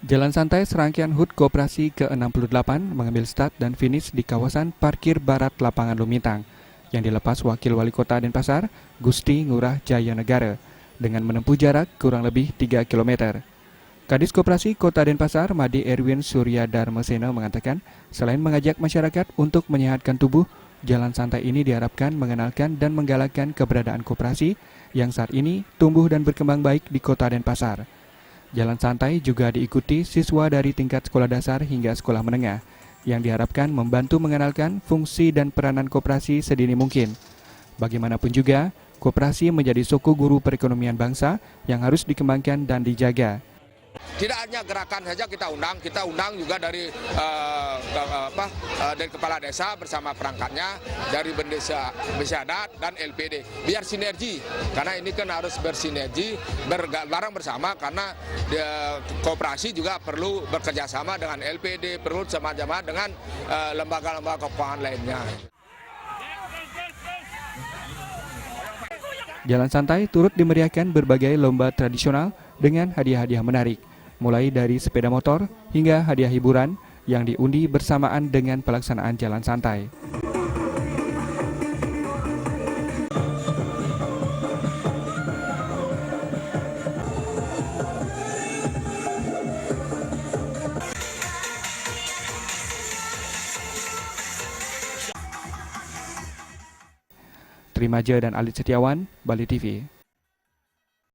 Jalan santai serangkaian HUT Koperasi ke-68 mengambil start dan finish di kawasan parkir barat lapangan Lumintang yang dilepas Wakil Wali Kota Denpasar, Gusti Ngurah Jaya Negara, dengan menempuh jarak kurang lebih 3 km. Kadis Koperasi Kota Denpasar, Made Erwin Surya Darmaseno mengatakan, selain mengajak masyarakat untuk menyehatkan tubuh, jalan santai ini diharapkan mengenalkan dan menggalakkan keberadaan koperasi yang saat ini tumbuh dan berkembang baik di Kota Denpasar. Jalan santai juga diikuti siswa dari tingkat sekolah dasar hingga sekolah menengah yang diharapkan membantu mengenalkan fungsi dan peranan koperasi sedini mungkin. Bagaimanapun juga, koperasi menjadi suku guru perekonomian bangsa yang harus dikembangkan dan dijaga. Tidak hanya gerakan saja kita undang juga dari dari kepala desa bersama perangkatnya, dari Bendesa Adat dan LPD, biar sinergi, karena ini kan harus bersinergi, bareng bersama, karena koperasi juga perlu bekerjasama dengan LPD, perlu sama-sama dengan lembaga-lembaga keuangan lainnya. Jalan santai turut dimeriahkan berbagai lomba tradisional dengan hadiah-hadiah menarik, mulai dari sepeda motor hingga hadiah hiburan yang diundi bersamaan dengan pelaksanaan jalan santai. Trimaja dan Alit Setiawan, Bali TV.